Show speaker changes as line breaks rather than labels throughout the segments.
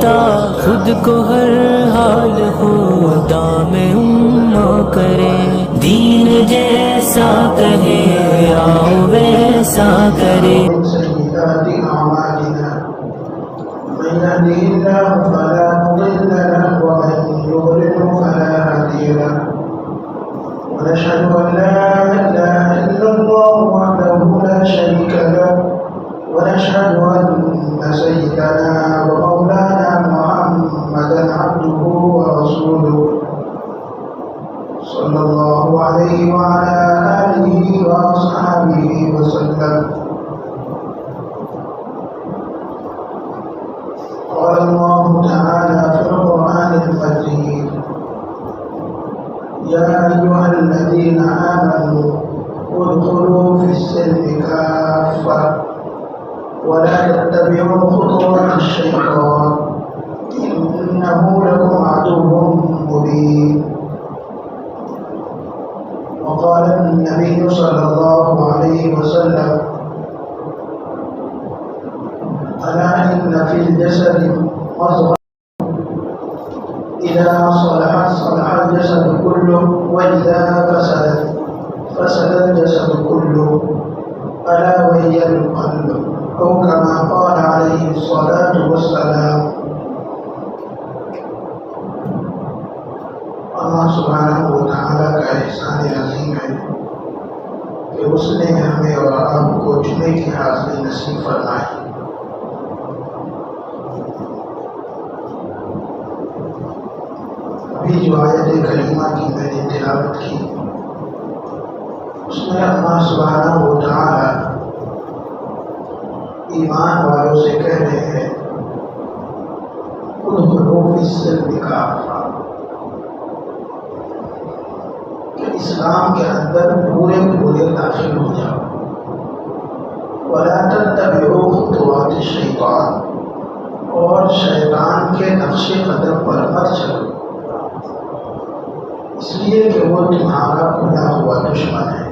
سمجھتا خود کو ہر حال خدا میں اماں کرے، دین جیسا کہے آؤ ویسا کرے۔
من سيئات أعمالنا من يهده الله فلا مضل له ومن يضلل فلا هادي له، ونشهد أن لا إله إلا الله وحده لا شريك له، ونشهد أن سيدنا ومولانا محمدا عبده ورسوله صلى الله عليه وعلى آله وأصحابه وسلم۔ قال الله تعالى في القرآن المجيد: يا أيها الذين آمنوا ادخلوا في السلم كافة ولا تتبعوا خطوات الشيطان إنه لكم عدو مبين۔ وقال النبي صلى الله عليه وسلم: ألا إن في الجسد مضغة إذا صلحت صلح الجسد كله وإذا فسدت فسد الجسد كله ألا وهي القلب، أو كما قال عليه الصلاة والسلام۔ اللہ سبحانہ و تعالیٰ کا احسان عظیم ہے کہ اس نے ہمیں اور آپ کو جمعے کی حاضری نصیب فرمائی۔ ابھی جو آیت کریمہ کی میں نے تلاوت کی، اس میں اللہ سبحانہ و تعالیٰ ایمان والوں سے کہہ رہے ہیں ادخلوا فی السلم کافہ، کہ اسلام کے اندر پورے داخل ہو جاؤ۔ وَلَا تَتَّبِعُوا خُطُوَاتِ الشَّيْطَانِ، اور شیطان کے نقش قدم پر مت چلو، اس لیے کہ وہ تمہارا کھلا ہوا دشمن ہے۔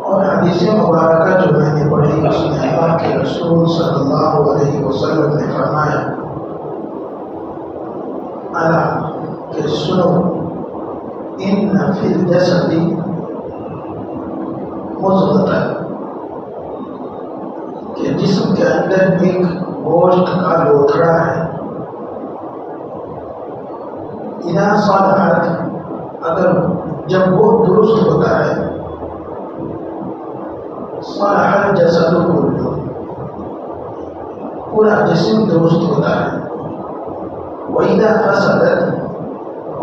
اور حدیث مبارکہ جو میں نے پڑھی اس میں اللہ کے رسول صلی اللہ علیہ وسلم نے فرمایا: الا کہ سنو، ان فی الجسد مضغۃ، کہ جسم کے اندر ایک گوشت کا لوتھڑا ہے، اذا صلحت، اگر جب وہ درست ہوتا ہے، صلح الجسد کلہ، پورا جسم درست ہوتا ہے، وَإِذَا فَسَدَتْ،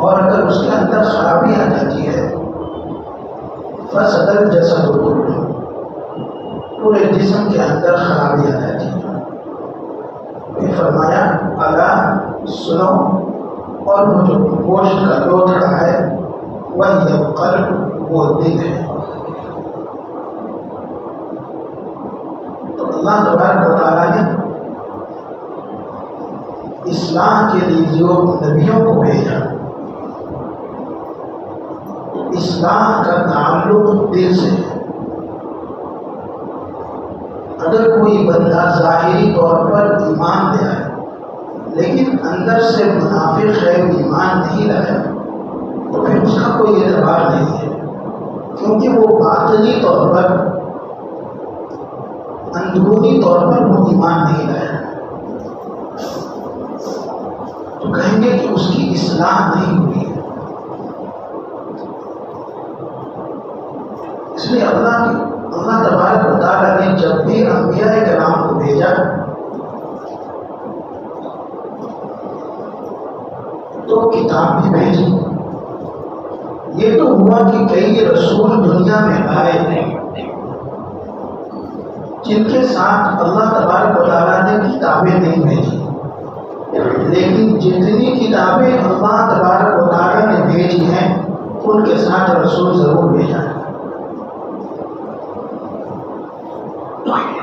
اور اگر اس کے اندر خرابی آ جاتی ہے، فَسَدَ الْجَسَدُ كُلُّهُ، پورے جسم کے اندر خرابی آ جاتی ہے۔ پھر فرمایا: الا سنو، اور وہ جو گوشت کا لوتھڑا ہے، وَهِيَ الْقَلْبُ، وہ دل ہے۔ تو اللہ تبارک و تعالیٰ نے اسلام کے لیے جو نبیوں کو بھیجا، اسلام کا تعلق دل سے ہے۔ اگر کوئی بندہ ظاہری طور پر ایمان لے آئے لیکن اندر سے منافق ہے، ایمان نہیں لایا، تو پھر اس کا کوئی اعتبار نہیں ہے، کیونکہ وہ باطنی طور پر، اندرونی طور پر وہ ایمان نہیں لایا، تو کہیں گے کہ اس کی اصلاح نہیں ہوئی ہے۔ اس لیے اللہ تبارک و تعالیٰ نے جب بھی انبیاء کرام کو بھیجا تو کتاب بھی بھیجی۔ یہ تو ہوا کہ کئی رسول دنیا میں آئے ہیں جن کے ساتھ اللہ تبارک و تعالیٰ نے کتابیں نہیں بھیجی، لیکن جتنی کتابیں اللہ تبارک و تعالیٰ نے بھیجی ہیں ان کے ساتھ رسول ضرور بھیجا ہے۔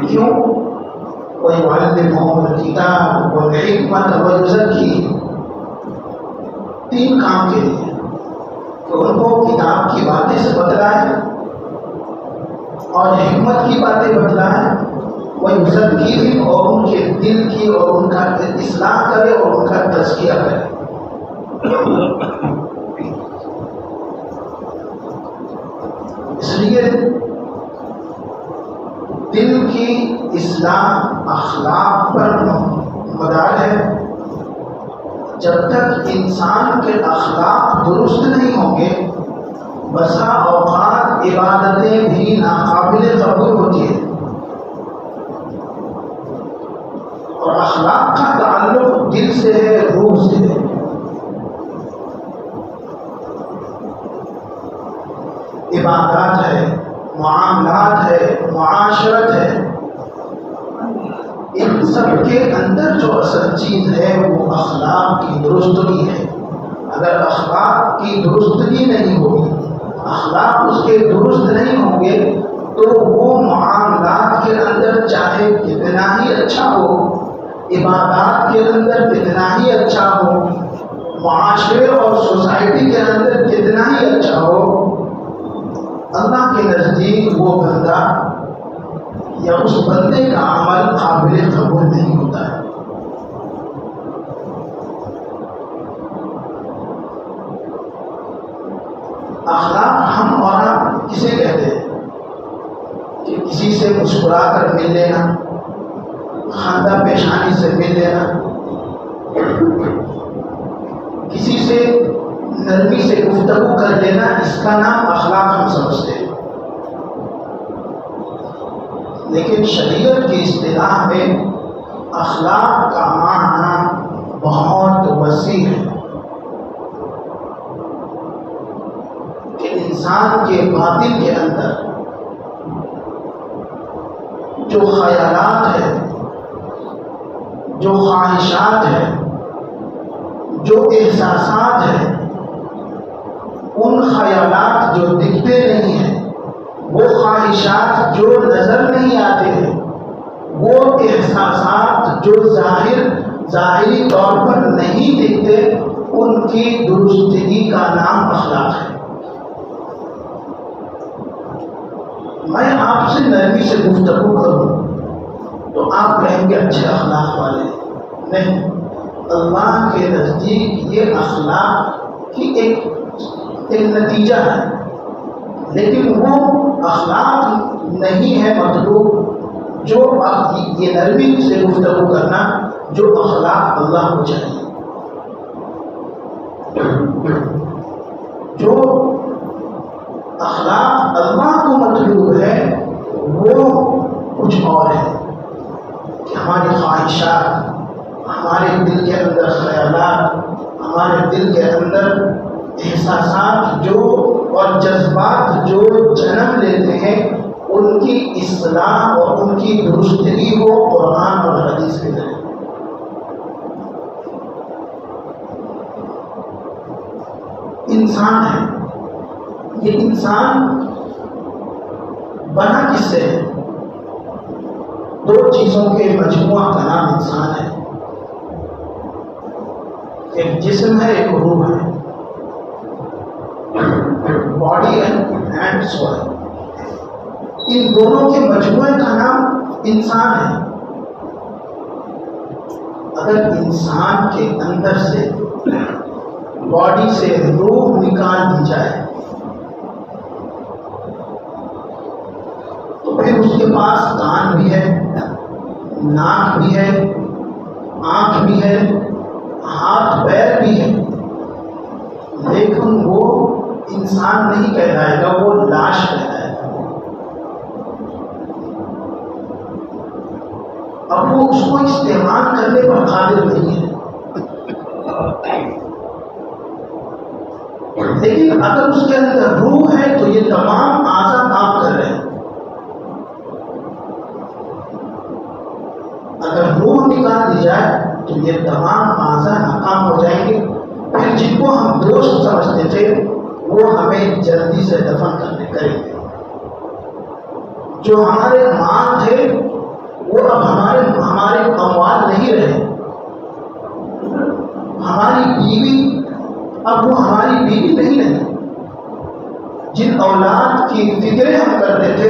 کیوں؟ وَيُعَلِّمُهُمُ الْكِتَابَ وَالْحِكْمَةَ وَيُزَكِّيهِمْ، تین کام کے لیے کہ ان کو کتاب کی باتیں سے بتلائے، اور حکمت کی باتیں بتلائیں، وَيُزَكِّيهِمْ، اور ان کے دل کی اور ان کا اصلاح کرے اور ان کا تزکیہ کرے۔ اس لیے دل کی اصلاح اخلاق پر مدار ہے۔ جب تک انسان کے اخلاق درست نہیں ہوں گے، بسا اوقات عبادتیں بھی ناقابل قبول ہوتی ہیں، اور اخلاق کا تعلق دل سے ہے، روح سے ہے۔ عبادات ہے، معاملات ہے، معاشرت ہے، ان سب کے اندر جو اصل چیز ہے وہ اخلاق کی درستگی ہے۔ اگر اخلاق کی درستگی نہیں ہوگی، اخلاق اس کے درست نہیں ہوں گے، تو وہ معاملات کے اندر چاہے کتنا ہی اچھا ہو، عبادات کے اندر کتنا ہی اچھا ہو، معاشرے اور سوسائٹی کے اندر کتنا ہی اچھا ہو، اللہ کے نزدیک وہ بندہ یا اس بندے کا عمل قابل قبول نہیں ہوتا ہے۔ اخلاق ہم اور آپ کسے کہتے ہیں؟ کہ کسی سے مسکرا کر مل لینا، خندہ پیشانی سے مل لینا، کسی سے نرمی سے گفتگو کر لینا، اس کا نام اخلاق ہم سمجھتے ہیں۔ لیکن شریعت کی اصطلاح میں اخلاق کا معنی بہت وسیع ہے کہ انسان کے باطن کے اندر جو خیالات ہے، جو خواہشات ہے، جو احساسات ہیں، ان خیالات جو دکھتے نہیں ہیں، وہ خواہشات جو نظر نہیں آتے ہیں، وہ احساسات جو ظاہری طور پر نہیں دکھتے، ان کی درستگی کا نام اخلاق ہے۔ میں آپ سے نرمی سے گفتگو کروں تو آپ کہیں گے اچھے اخلاق والے، نہیں، اللہ کے نزدیک یہ اخلاق کی ایک نتیجہ ہے، لیکن وہ اخلاق نہیں ہے مطلوب جو یہ نرمی سے گفتگو کرنا جو اخلاق اللہ کو چاہیے۔ جو اخلاق اللہ کو مطلوب ہے وہ کچھ اور ہے کہ ہماری خواہشات، ہمارے دل کے اندر خیالات، ہمارے دل کے اندر احساسات جو اور جذبات جو جنم لیتے ہیں، ان کی اصلاح اور ان کی درستگی ہو قرآن اور حدیث کے ذریعے۔ انسان ہے، یہ انسان بنا کس سے ہے؟ دو چیزوں کے مجموعہ کا نام انسان ہے، ایک جسم ہے، ایک روح ہے، باڈی اینڈ سول۔ ان دونوں کے مجموعے کا نام انسان ہے۔ اگر انسان کے اندر سے باڈی سے روح نکال دی جائے تو پھر اس کے پاس کان بھی ہے، ناک بھی ہے، آنکھ بھی ہے، ہاتھ پیر بھی ہے، لیکن وہ انسان نہیں کہلائے گا، وہ لاش کہلائے گا۔ اب وہ اس کو استعمال کرنے پر قادر نہیں ہے، لیکن اگر اس کے اندر روح ہے تو یہ تمام اعضاء کام کر رہے ہیں۔ اگر روح نکال دی جائے تو یہ تمام اعضاء ناکام ہو جائیں گے، پھر جن کو ہم دوست سمجھتے تھے وہ ہمیں جلدی سے دفن کریں گے۔ جو ہمارے مال تھے وہ اب ہمارے اموال نہیں رہے، ہماری بیوی اب وہ ہماری بیوی نہیں رہی، جن اولاد کی فکریں ہم کرتے تھے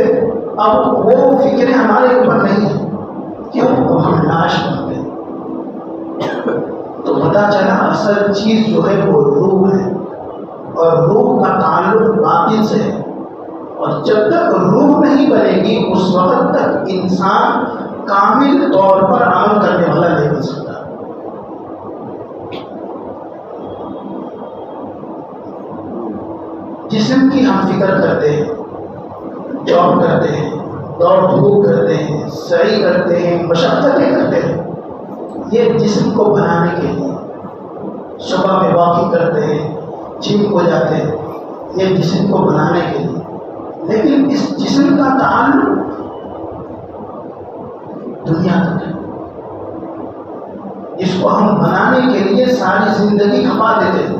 اب وہ فکریں ہمارے اوپر نہیں ہیں، کیوں؟ اب ہم لاش بن گئے. تو پتہ چلا اصل چیز جو ہے وہ روح ہے، اور روح کا تعلق باطن سے ہے، اور جب تک روح نہیں بنے گی اس وقت تک انسان کامل طور پر عمل کرنے والا نہیں بن سکتا. جسم کی ہم فکر کرتے ہیں، جاب کرتے ہیں، دوڑ دھوپ کرتے ہیں، سعی کرتے ہیں، مشقتیں کرتے ہیں، یہ جسم کو بنانے کے لیے. صبح میں واکنگ کرتے ہیں، جم کو جاتے ہیں، یہ جسم کو بنانے کے لیے. لیکن اس جسم کا تعلق دنیا تک ہے، اس کو ہم بنانے کے لیے ساری زندگی کھپا دیتے ہیں.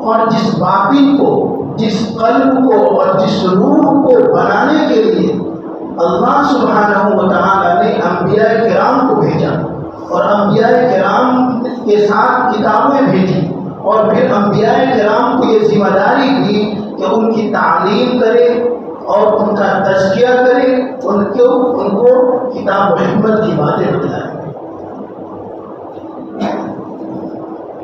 اور جس باطن کو، جس قلب کو اور جس روح کو بنانے کے لیے اللہ سبحانہ و تعالیٰ نے انبیاء کرام کو بھیجا، اور انبیاء کرام کے ساتھ کتابیں بھیجی، اور پھر انبیاء کرام کو یہ ذمہ داری دی کہ ان کی تعلیم کرے اور ان کا تزکیہ کرے، ان کو کتاب و حکمت کی باتیں بتلائیں.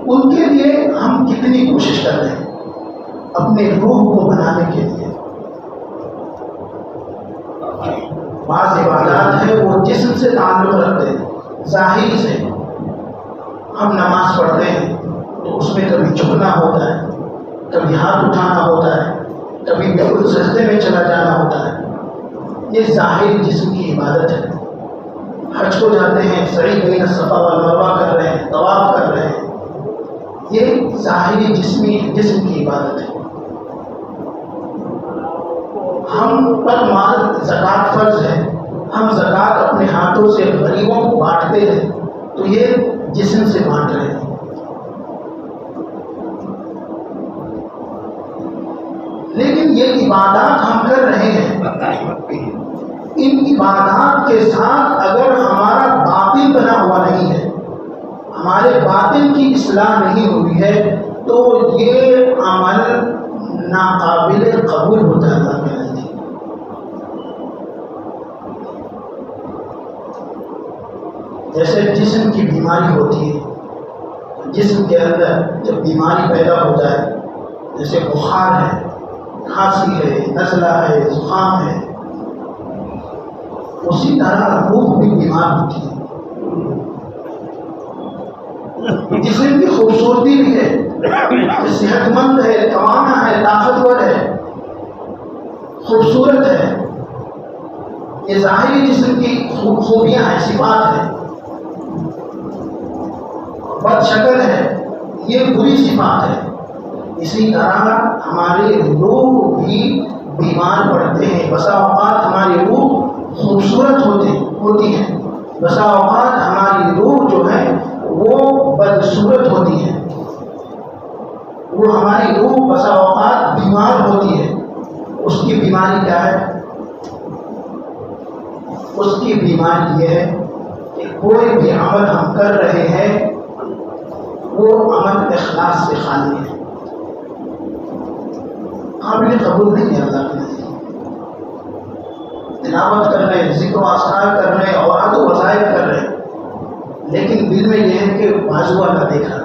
ان کے لیے ہم کتنی کوشش کر رہے ہیں اپنے روح کو بنانے کے لیے. بعض عبادات ہیں وہ جسم سے تعلق رکھتے ہیں، ظاہر سے. ہم نماز پڑھتے ہیں تو اس میں کبھی جھکنا ہوتا ہے، کبھی ہاتھ اٹھانا ہوتا ہے، کبھی بالکل سجدے میں چلا جانا ہوتا ہے. یہ ظاہر جسم کی عبادت ہے. حج کو جاتے ہیں، سعی بین الصفا والمروہ کر رہے ہیں، طواف کر رہے ہیں، یہ ظاہری جسم کی عبادت ہے. ہم پر مال زکوٰۃ فرض ہے، ہم زکوٰۃ اپنے ہاتھوں سے غریبوں کو بانٹتے ہیں، تو یہ جسم سے بانٹ رہے ہیں. لیکن یہ عبادات ہم کر رہے ہیں، ان عبادات کے ساتھ اگر ہمارا باطن بنا ہوا نہیں ہے، ہمارے باطن کی اصلاح نہیں ہوئی ہے، تو یہ عمل ناقابل قبول ہوتا ہے اللہ کے نزدیک. جیسے جسم کی بیماری ہوتی ہے، جسم کے اندر جب بیماری پیدا ہوتا ہے، جیسے بخار ہے، کھانسی ہے، نزلہ ہے، زکام ہے، اسی طرح روح بھی بیمار ہوتی ہے. جسم کی خوبصورتی بھی ہے، صحت مند ہے، توانا ہے، طاقتور ہے، خوبصورت ہے، یہ ظاہری جسم کی خوبیاں ہیں، صفات ہیں. بد شکل ہے، یہ بری صفات ہے. اسی طرح ہمارے روح بھی بیمار پڑتے ہیں. بسا اوقات ہماری روح خوبصورت ہوتی ہے، بسا اوقات ہماری روح جو ہے وہ بدصورت ہوتی ہے. وہ ہماری روح بسا اوقات بیمار ہوتی ہے. اس کی بیماری کیا ہے؟ اس کی بیماری یہ ہے کہ کوئی بھی عمل ہم کر رہے ہیں وہ عمل اخلاص سے خالی ہے، قابل قبول نہیں ہے اللہ کے نزدیک. تلاوت کر رہے ہیں، ذکر و اذکار کر رہے ہیں، اوقات و وظائف کر رہے ہیں، لیکن دل میں یہ ہے کہ بازو والا دیکھا،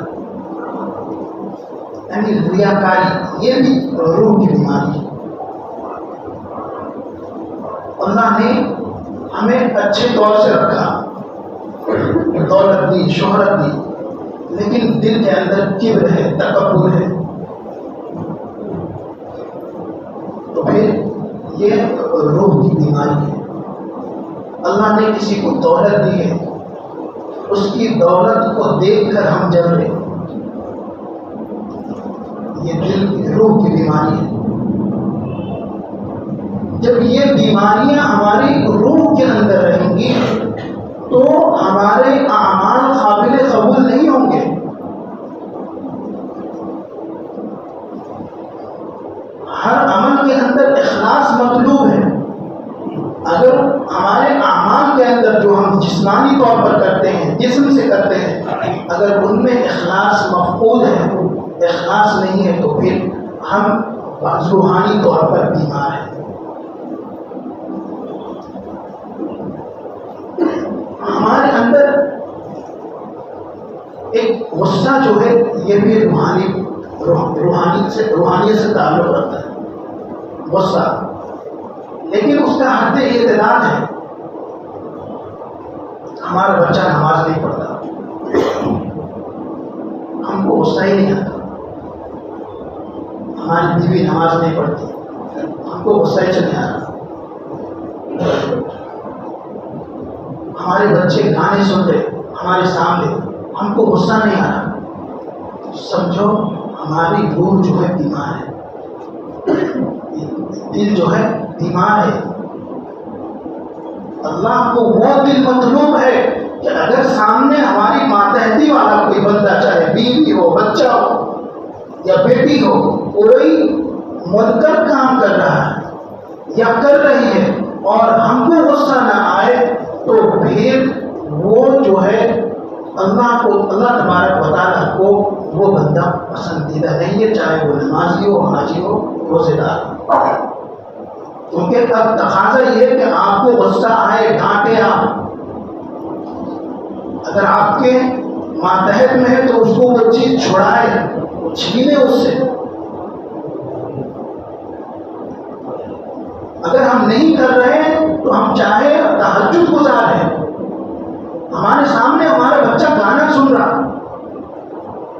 یعنی ریاکاری، یہ بھی روح کی بیماری ہے. اللہ نے ہمیں اچھے طور سے رکھا، دولت دی، شہرت دی، لیکن دل کے اندر کبر ہے، تکبر ہے، تو پھر یہ روح کی بیماری ہے. اللہ نے کسی کو دولت دی ہے، اس کی دولت کو دیکھ کر ہم جل رہے، یہ روح کی بیماری ہے. جب یہ بیماریاں ہماری روح کے اندر رہیں گی تو ہمارے اعمال قابل قبول نہیں ہوں گے. ہر عمل کے اندر اخلاص مطلوب ہے. اگر ہمارے اعمال کے اندر جو ہم جسمانی طور پر کرتے ہیں، جسم سے کرتے ہیں، اگر ان میں اخلاص مفقود ہے، اخلاص نہیں ہے، تو پھر ہم روحانی طور پر بیمار ہیں. غصہ جو ہے یہ بھی روحانیت سے تعلق رکھتا ہے غصہ، لیکن اس کا حد اعتدال ہے. ہمارا بچہ نماز نہیں پڑھتا، ہم کو غصہ ہی نہیں آتا. ہماری بیوی نماز نہیں پڑھتی، ہم کو غصہ ہی نہیں آ رہا. ہمارے بچے گانے سن رہے ہمارے سامنے، ہم کو غصہ نہیں آ رہا. سمجھو ہماری روح جو ہے بیمار ہے، دل جو ہے بیمار ہے. اللہ کو وہ دل مطلوب ہے کہ اگر سامنے ہماری ماتحتی والا کوئی بندہ، چاہے بیوی ہو، بچہ ہو یا بیٹی ہو، کوئی منکر کام کر رہا ہے یا کر رہی ہے اور ہم کو غصہ نہ آئے، تو پھر وہ جو ہے اللہ تبارک و تعالیٰ کو وہ بندہ پسندیدہ نہیں ہے، چاہے وہ نمازی ہو، حاجی ہو، روزے دار ہو. کیونکہ اب تقاضا یہ ہے کہ آپ کو غصہ آئے، ڈانٹے آپ. اگر آپ کے ماتحت میں ہے تو اس کو وہ چیز چھڑائے، چھینے اس سے. اگر ہم نہیں کر رہے تو ہم چاہے تہجد گزار ہیں، ہمارے سامنے ہمارا بچہ گانا سن رہا،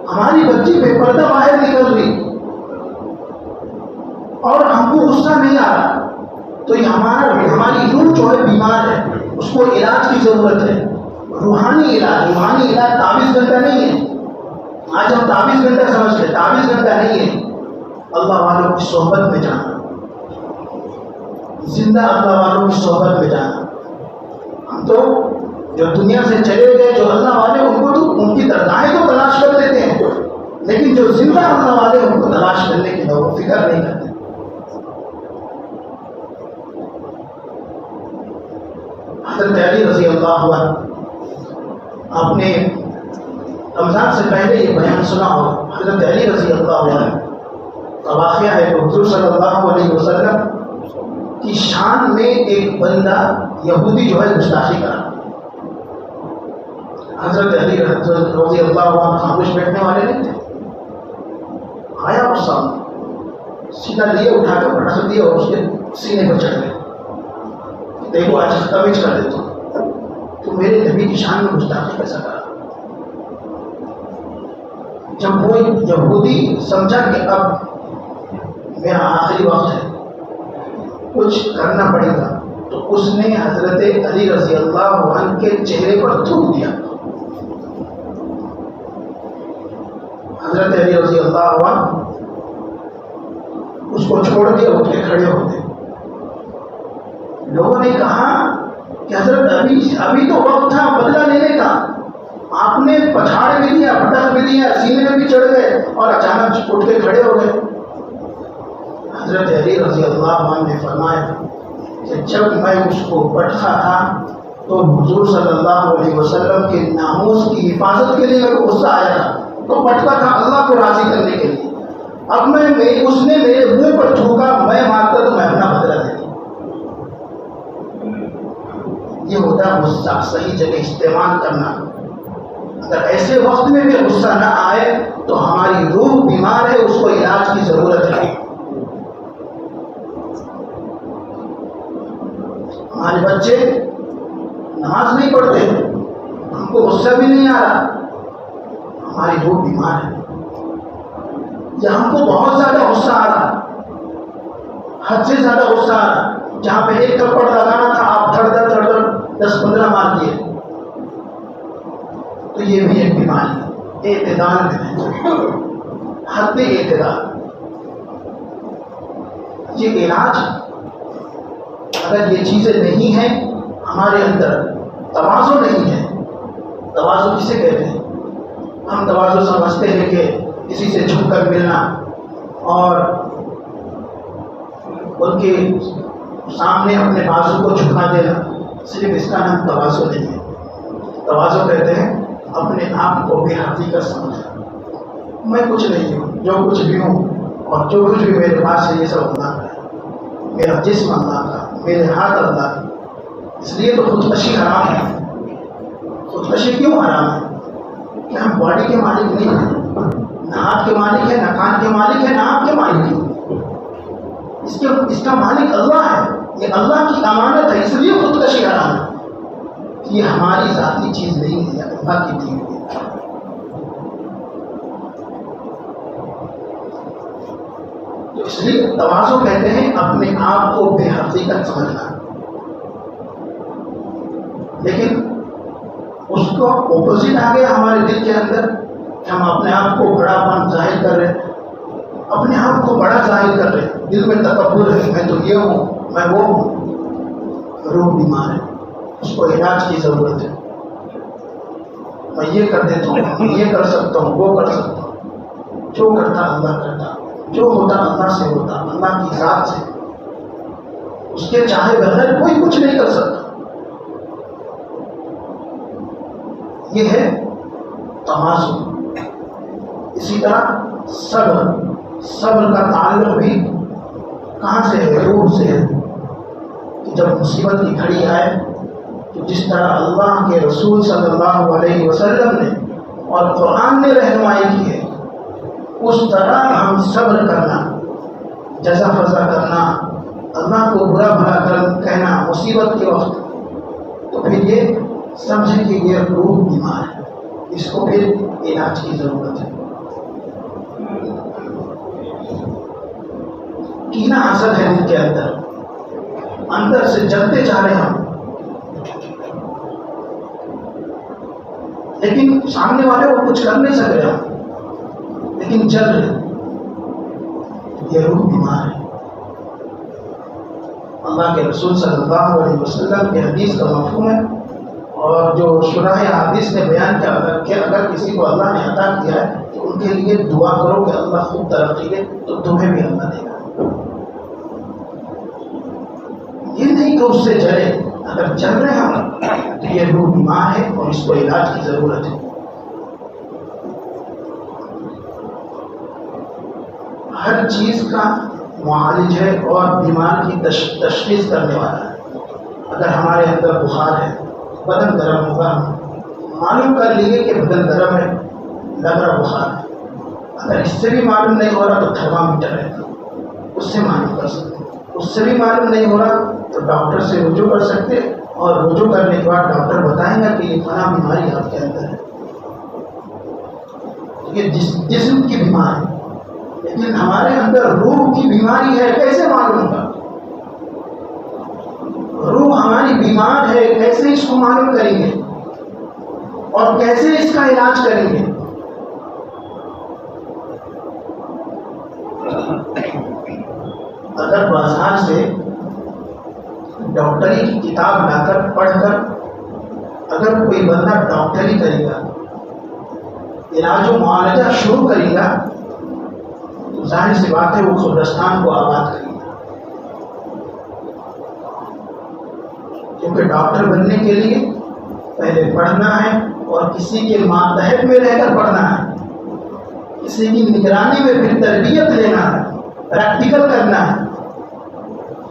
ہماری بچی بے پردہ باہر نکل رہی اور ہم کو غصہ نہیں آ رہا، تو یہ ہماری روح جو ہے بیمار ہے، اس کو علاج کی ضرورت ہے. روحانی علاج تعویذ گھنٹہ نہیں ہے. آج ہم تعویذ گھنٹہ سمجھتے ہیں، تعویذ گھنٹہ نہیں ہے. اللہ والوں کی صحبت میں جانا، زندہ اللہ والوں کی صحبت میں جانا. ہم تو جو دنیا سے چلے گئے، جو اللہ والے، ان کو تو ان کی درگاہیں تو تلاش کر لیتے ہیں، لیکن جو زندہ اللہ والے ان کو تلاش کرنے کی فکر نہیں کرتے. حضرت علی رضی اللہ عنہ، آپ نے رمضان سے پہلے یہ بیان سنا ہو. حضرت علی رضی اللہ عنہ کا واقعہ ہے کہ حضور صلی اللہ علیہ وسلم کی شان میں ایک بندہ یہودی جو ہے گستاخی کرا. حضرت علی رضی اللہ عنہ خاموش بیٹھنے والے نہیں تھے. آیا اس سامنے، سیدھا لیے، اٹھا کر پٹخ دیا اور اس کے سینے پر چڑھ گئے. دیکھو آج تمیز کر دیتا ہوں، تو میرے نبی کی شان میں گستاخی کیسا کرا. جب وہ یہودی سمجھا کہ اب میرا آخری وقت ہے، کچھ کرنا پڑے گا، تو اس نے حضرت علی رضی اللہ عنہ کے چہرے پر تھوک دیا. حضرت علی رضی اللہ عنہ اس کو چھوڑ کے اٹھ کے کھڑے ہو گئے. لوگوں نے کہا کہ حضرت ابھی تو وقت تھا بدلہ لینے کا، آپ نے پچھاڑ بھی دیا، پٹخ بھی دیا، سینے میں بھی چڑھ گئے اور اچانک اٹھ کے کھڑے ہو گئے. حضرت علی رضی اللہ عنہ نے فرمایا کہ جب میں اس کو پٹخا تھا تو حضور صلی اللہ علیہ وسلم کے ناموس کی حفاظت کے لیے میرے کو غصہ آیا تھا، تو پٹخا تھا اللہ کو راضی کرنے کے لیے. اب اس نے میرے منہ پر تھوکا، میں مارتا تو میں اپنا بدلہ دیتا. یہ ہوتا ہے غصہ صحیح جگہ استعمال کرنا. اگر ایسے وقت میں بھی غصہ نہ آئے تو ہماری روح بیمار ہے، اس کو علاج کی ضرورت ہے. ہمارے بچے نماز نہیں پڑھتے، ہم کو غصہ بھی نہیں آ رہا، ہماری روح بیمار ہے. یا ہم کو بہت زیادہ غصہ آ رہا، حد سے زیادہ غصہ آ رہا، جہاں پہ ایک تھپڑ لگانا تھا آپ دھڑ دھڑ 10-15 مار دیے، تو یہ بھی ایک بیماری ہے. اعتدال میں ہے، حد اعتدال. یہ علاج، اگر یہ چیزیں نہیں ہیں ہمارے اندر، توازن نہیں ہے. توازن کسے کہتے ہیں؟ ہم توازن سمجھتے ہیں کہ کسی سے جھک کر ملنا اور ان کے سامنے اپنے بازو کو جھکا دینا، صرف اس کا نام توازن نہیں ہے. توازن کہتے ہیں اپنے آپ کو بے حقیقت سمجھنا. میں کچھ نہیں ہوں، جو کچھ بھی ہوں اور جو کچھ بھی میرے پاس ہے یہ سب اللہ کا ہے. میرا جسم اللہ کا، میرے ہاتھ اللہ کا. اس لیے تو خودکشی حرام ہے. خودکشی کیوں حرام ہے؟ کہ ہم باڈی کے مالک نہیں ہیں، نہ ہاتھ کے مالک ہیں، نہ کان کے مالک ہیں، نہ آنکھ کے مالک ہیں۔ اس کا مالک اللہ ہے، یہ اللہ کی امانت ہے، اس لیے خودکشی حرام ہے کہ یہ ہماری ذاتی چیز نہیں ہے، یہ اللہ کی دی ہوئی ہے۔ تو اس لیے تواضع کہتے ہیں اپنے آپ کو بے حقیقت سمجھنا، لیکن اس کو اپوزٹ آ گیا ہمارے دل کے اندر کہ ہم اپنے آپ کو بڑا پن ظاہر کر رہے ہیں، اپنے آپ کو بڑا ظاہر کر رہے ہیں، دل میں تکبر ہے، میں تو یہ ہوں، میں وہ ہوں۔ روح بیمار ہے، اس کو علاج کی ضرورت ہے۔ میں یہ کر دیتا ہوں، یہ کر سکتا ہوں، وہ کر سکتا ہوں، جو کرتا اللہ کرتا، جو ہوتا اللہ سے ہوتا، اللہ کی ذات سے، اس کے چاہے بغیر کوئی کچھ نہیں کر سکتا۔ یہ ہے تواضع۔ اسی طرح صبر کا تعلق بھی کہاں سے ہے؟ روح سے ہے، کہ جب مصیبت کی گھڑی آئے تو جس طرح اللہ کے رسول صلی اللہ علیہ وسلم نے اور قرآن نے رہنمائی کی ہے، اس طرح ہم صبر کرنا، جزا فضا کرنا، اللہ کو برا بھلا کہنا مصیبت کے وقت، تو پھر یہ سمجھیں کہ یہ روح بیمار ہے، اس کو پھر علاج کی ضرورت ہے۔ کینہ حسد ہے دل کے اندر سے جلتے جا رہے ہم، لیکن سامنے والے وہ کچھ کر نہیں سک رہے ہم، لیکن جل رہے، یہ روح بیمار ہے۔ اللہ کے رسول صلی اللہ علیہ وسلم کی حدیث کا مفہوم ہے، اور جو شرح حدیث نے بیان کیا کہ اگر کسی کو اللہ نے عطا کیا ہے تو ان کے لیے دعا کرو کہ اللہ خوب ترقی دے، تو تمہیں بھی اللہ دے گا۔ یہ نہیں کہ اس سے جلے، اگر چل رہے ہم تو یہ روح بیمار ہے اور اس کو علاج کی ضرورت ہے۔ ہر چیز کا معالج ہے اور بیمار کی تشخیص کرنے والا ہے۔ اگر ہمارے اندر بخار ہے، بدن گرم ہوگا، معلوم کر لیجیے کہ بدن گرم ہے، لگ رہا بخار ہے۔ اگر اس سے بھی معلوم نہیں ہو رہا تو تھرمامیٹر ہے، اس سے معلوم کر سکتے۔ اس سے بھی معلوم نہیں ہو رہا تو ڈاکٹر سے رجوع کر سکتے، اور رجوع کرنے کے بعد ڈاکٹر بتائیں گا کہ یہ فلاں بیماری آپ کے اندر ہے۔ یہ جسم کی بیماری ہے، لیکن ہمارے اندر روح کی بیماری ہے، کیسے معلوم ہوگا؟ روح ہماری بیمار ہے، کیسے اس کو معلوم کریں گے اور کیسے اس کا علاج کریں گے؟ اگر بازار سے ڈاکٹری کی کتاب لا کر پڑھ کر اگر کوئی بندہ ڈاکٹری کرے گا، علاج و معالجہ شروع کرے گا، تو ظاہر سی بات ہے وہ قبرستان کو آباد کرے گا، کیونکہ ڈاکٹر بننے کے لیے پہلے پڑھنا ہے، اور کسی کے ماتحت میں رہ کر پڑھنا ہے، کسی کی نگرانی میں پھر تربیت لینا ہے، پریکٹیکل کرنا ہے،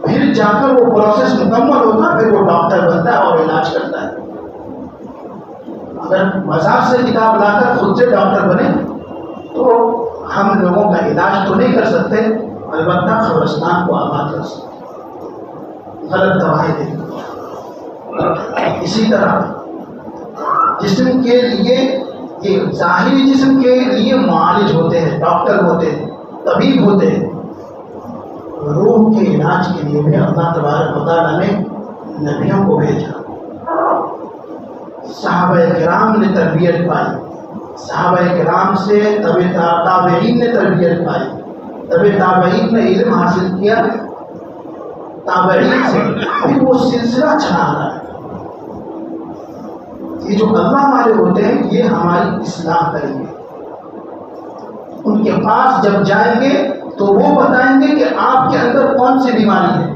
پھر جا کر وہ پروسیس مکمل ہوتا ہے، پھر وہ ڈاکٹر بنتا ہے اور علاج کرتا ہے۔ اگر بازار سے کتاب لا کر خود سے ڈاکٹر بنے تو ہم لوگوں کا علاج تو نہیں کر سکتے، البتہ قبرستان کو آباد کر سکتے، غلط دوائیں دیں گے۔ اسی طرح جسم کے لیے، یہ ظاہری جسم کے لیے معالج ہوتے ہیں، ڈاکٹر ہوتے ہیں، طبیب ہوتے ہیں، روح کے علاج کے لیے بھی اللہ تبارک و تعالیٰ نے نبیوں کو بھیجا۔ صحابہ کرام نے تربیت پائی، صحابہ کرام سے تابعین نے تربیت پائی، تابعین نے علم حاصل کیا، تابعین سے پھر وہ سلسلہ چلا رہا ہے۔ یہ جو اللہ والے ہوتے ہیں یہ ہماری اصلاح کریں گے، ان کے پاس جب جائیں گے تو وہ بتائیں گے کہ آپ کے اندر کون سی بیماری ہے۔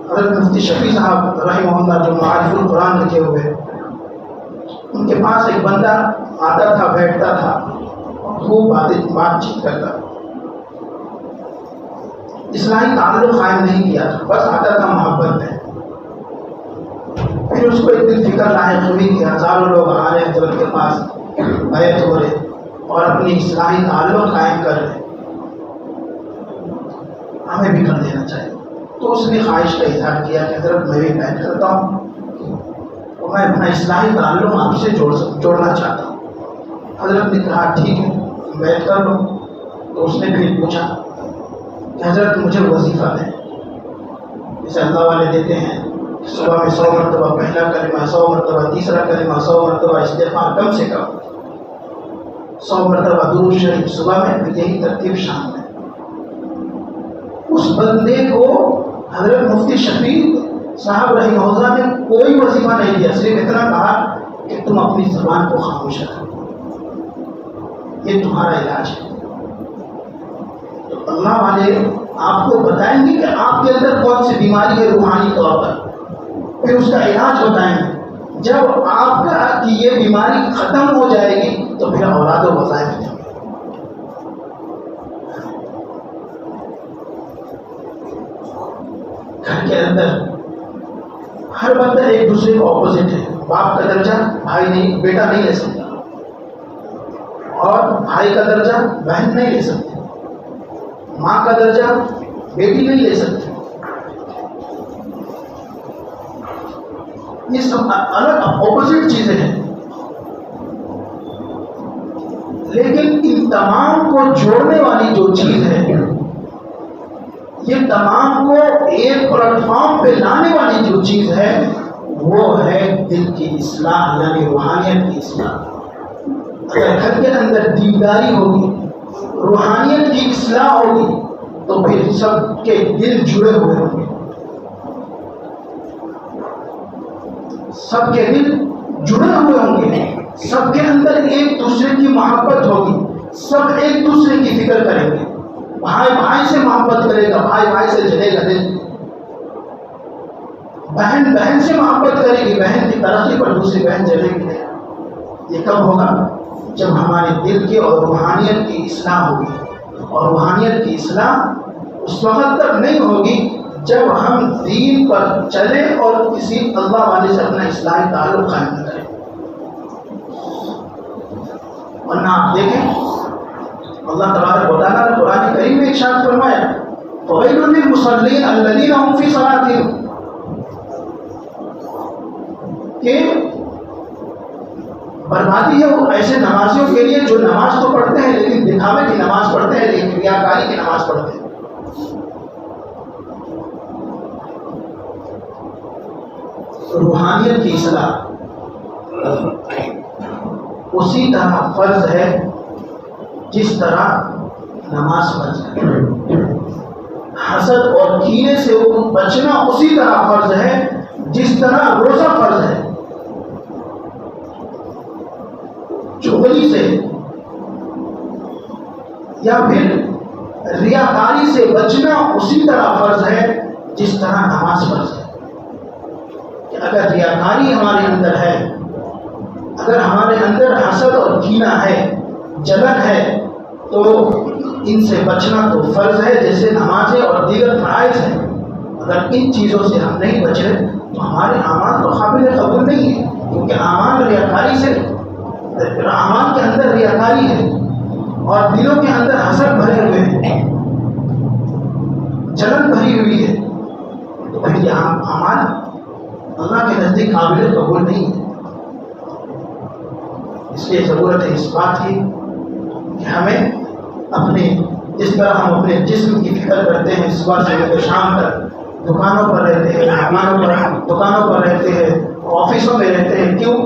حضرت مفتی شفیع صاحب رحمہ اللہ جو معارف القرآن لکھے ہوئے، ان کے پاس ایک بندہ آتا تھا، بیٹھتا تھا، خوب بات چیت کرتا، اصلاحی تعلق قائم نہیں کیا تھا، بس آتا تھا محبت میں۔ پھر اس کو ایک دن فکر لاحق ہوئی کہ ہزاروں لوگ آ رہے ہیں حضرت کے پاس بیعت ہو رہے اور اپنی اصلاحی تعلق قائم کر رہے، ہمیں بھی کر دینا چاہیے. تو اس نے خواہش کا اظہار کیا کہ حضرت میں بھی بیعت کرتا ہوں اور میں اپنا اصلاحی تعلق آپ سے جوڑنا چاہتا ہوں. حضرت نے کہا ٹھیک ہے بیعت کر لو. تو اس نے پھر پوچھا کہ حضرت مجھے وظیفہ دیں جسے اللہ والے دیتے ہیں، صبح میں 100 مرتبہ پہلا کلمہ، 100 مرتبہ تیسرا کلمہ، 100 مرتبہ استغفار کم سے کم، 100 مرتبہ درود شریف صبح میں، پھر یہی ترتیب شام میں. اس بندے کو حضرت مفتی شفیع صاحب رحمہ اللہ نے کوئی وظیفہ نہیں دیا، صرف اتنا کہا کہ تم اپنی زبان کو خاموش رکھو، یہ تمہارا علاج ہے. تو اللہ والے آپ کو بتائیں گے کہ آپ کے اندر کون سی بیماری ہے روحانی طور پر، پھر اس کا علاج بتائیں گے. جب آپ کا کہ یہ بیماری ختم ہو جائے گی تو پھر اولاد و وظائف دیں گے. گھر کے اندر ہر بندہ ایک دوسرے کو اپوزٹ ہے. باپ کا درجہ بھائی نہیں، بیٹا نہیں لے سکتا، اور بھائی کا درجہ بہن نہیں لے سکتی، ماں کا درجہ بیٹی نہیں لے سکتی. یہ سب الگ اپوزٹ چیزیں ہیں، لیکن ان تمام کو جوڑنے والی جو چیز ہے، یہ تمام کو ایک پلیٹ فارم پہ لانے والی جو چیز ہے وہ ہے دل کی اصلاح، یعنی روحانیت کی اصلاح. اگر گھر کے اندر دینداری ہوگی، روحانیت کی اصلاح ہوگی، تو پھر سب کے دل جڑے ہوئے ہوں گے، سب کے دل جڑے ہوئے ہوں گے، سب کے اندر ایک دوسرے کی محبت ہوگی، سب ایک دوسرے کی فکر کریں گے. بھائی بھائی سے محبت کرے گا، بھائی بھائی سے جلے گا دل. بہن بہن سے محبت کرے گی، بہن کی ترقی پر دوسری بہن جلے گی. یہ کب ہوگا؟ جب ہمارے دل کی اور روحانیت کی اصلاح ہوگی. اور روحانیت کی اصلاح اس وقت تک نہیں ہوگی جب ہم دین پر چلیں اور کسی اللہ والے سے اپنا اصلاحی تعلق قائم نہ کریں. ورنہ آپ دیکھیں اللہ تبارک و تعالیٰ نے قرآن کریم میں ارشاد فرمایا فویل للمصلین الذین هم فی صلاتہم، کہ بربادی ہے وہ ایسے نمازیوں کے لیے جو نماز تو پڑھتے ہیں لیکن دکھاوے کی نماز پڑھتے ہیں، لیکن ریاکاری کی نماز پڑھتے ہیں. روحانیت کی اصلاح اسی طرح فرض ہے جس طرح نماز فرض ہے. حسد اور کینے سے بچنا اسی طرح فرض ہے جس طرح روزہ فرض ہے. چغلی سے یا پھر ریاکاری سے بچنا اسی طرح فرض ہے جس طرح نماز فرض ہے. کہ اگر ریاکاری ہمارے اندر ہے، اگر ہمارے اندر حسد اور کینہ ہے، جلن ہے، تو ان سے بچنا تو فرض ہے جیسے نمازیں اور دیگر فرائض ہیں. اگر ان چیزوں سے ہم نہیں بچے تو ہمارے اعمال تو قابل قبول نہیں ہے، کیونکہ اعمال ریاکاری سے، اعمال کے اندر ریاکاری ہے اور دلوں کے اندر حسد بھرے ہوئے ہیں، جلن بھری ہوئی ہے، تو پھر یہ اعمال اللہ کے نزدیک قابل قبول نہیں ہے. اس لیے ضرورت ہے اس بات کی کہ ہمیں اپنے جس طرح ہم اپنے جسم کی فکر کرتے ہیں، صبح سے لے کر شام تک دکانوں پر رہتے ہیں، دکانوں پر رہتے ہیں، آفسوں میں رہتے ہیں، کیوں؟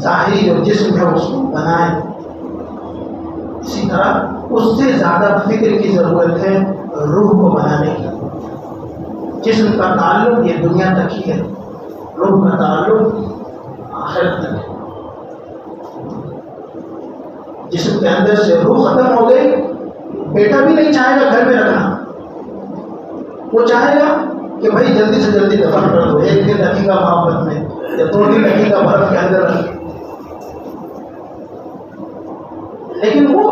ظاہری جو جسم ہے اس کو بنائیں. اسی طرح اس سے زیادہ فکر کی ضرورت ہے روح کو بنانے کی. جسم کا تعلق یہ دنیا تک ہی ہے، روح کا تعلق آخرت تک ہے. جسم کے اندر سے روح ختم ہو گئی، بیٹا بھی نہیں چاہے گا گھر میں رکھنا، وہ چاہے گا کہ بھائی جلدی سے جلدی دفن کر دو، 1 دن رکھے گا محبت میں یا 2 دن رکھے گا برف کے اندر رکھے، لیکن وہ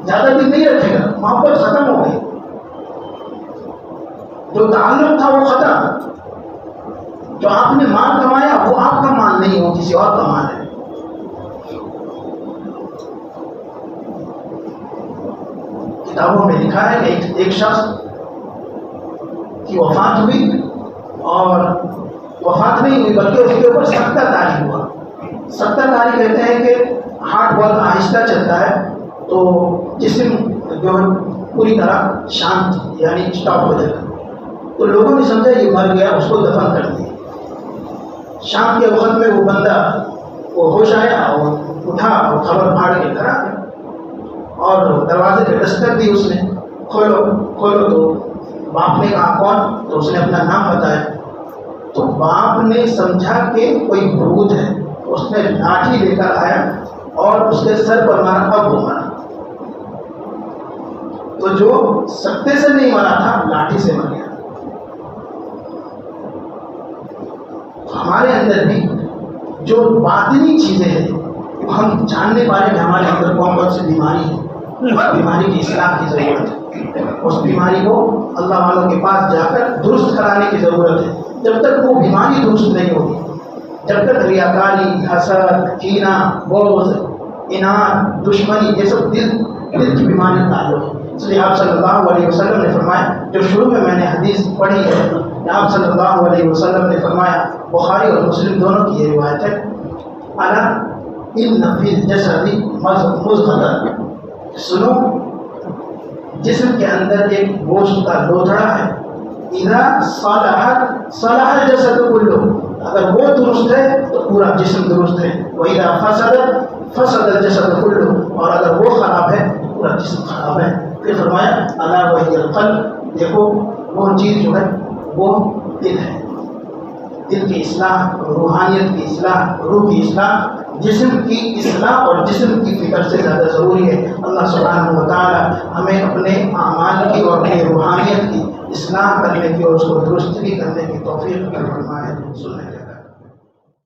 زیادہ دن نہیں رکھے گا. محبت ختم ہو گئی، جو تعلق تھا وہ ختم. جو آپ نے مال کمایا وہ آپ کا مال نہیں، وہ کسی اور کا مال ہے۔ کتابوں میں لکھا ہے کہ ایک شخص کی وفات ہوئی، اور وفات نہیں ہوئی بلکہ اس کے اوپر سکتہ طاری ہوا۔ سکتہ طاری کہتے ہیں کہ ہارٹ بہت آہستہ چلتا ہے تو جسم جو ہے پوری طرح شانت یعنی اسٹاپ ہو جاتا ہے، تو لوگوں نے سمجھا یہ مر گیا، اس کو دفن کر دیا۔ شام کے وقت میں وہ بندہ وہ ہوش آیا اور اٹھا اور خبر پھاڑ کے گھر آ گیا، اور دروازے پہ دستک دی اس نے، کھولو کھولو، تو باپ نے کہا کون؟ تو اس نے اپنا نام بتایا۔ تو باپ نے سمجھا کہ کوئی بھوت ہے، اس نے لاٹھی لے کر آیا اور اس کے سر پر مارا، اب وہ مرا۔ تو جو سکتے سے نہیں مرا تھا، لاٹھی سے مر گیا۔ ہمارے اندر بھی جو باطنی چیزیں ہیں وہ ہم جان نہیں پا رہے کہ ہمارے اندر کون کون سی بیماری ہے، اس بیماری کی اصلاح کی ضرورت ہے۔ اس بیماری کو اللہ والوں کے پاس جا کر درست کرانے کی ضرورت ہے۔ جب تک وہ بیماری درست نہیں ہوگی، جب تک ریاکاری، حسد، کینہ، بغض، اناد، دشمنی، یہ سب دل کی بیماری تعلق ہے۔ اس لیے آپ صلی اللہ علیہ وسلم نے فرمایا، جو شروع میں نے حدیث پڑھی ہے، آپ صلی اللہ علیہ وسلم نے فرمایا، بخاری اور مسلم دونوں کی یہ روایت ہے، الا ان فی الجسد مضغۃ، سنو جسم کے اندر ایک گوشت کا لوتھڑا ہے، اذا صلحت صلح الجسد کلہ، اگر وہ درست ہے تو پورا جسم درست ہے، واذا فسدت فسد الجسد کلہ، اور اگر وہ خراب ہے تو پورا جسم خراب ہے۔ پھر فرمایا الا وہی القلب، دیکھو وہ چیز جو ہے وہ دل ہے۔ دل کی اصلاح، روحانیت کی اصلاح، روح کی اصلاح، جسم کی اصلاح اور جسم کی فکر سے زیادہ ضروری ہے۔ اللہ سبحانہ و تعالی ہمیں اپنے اعمال کی اور اپنے روحانیت کی اصلاح کرنے کی اور اس کو درست کرنے کی توفیق عطا فرمائے۔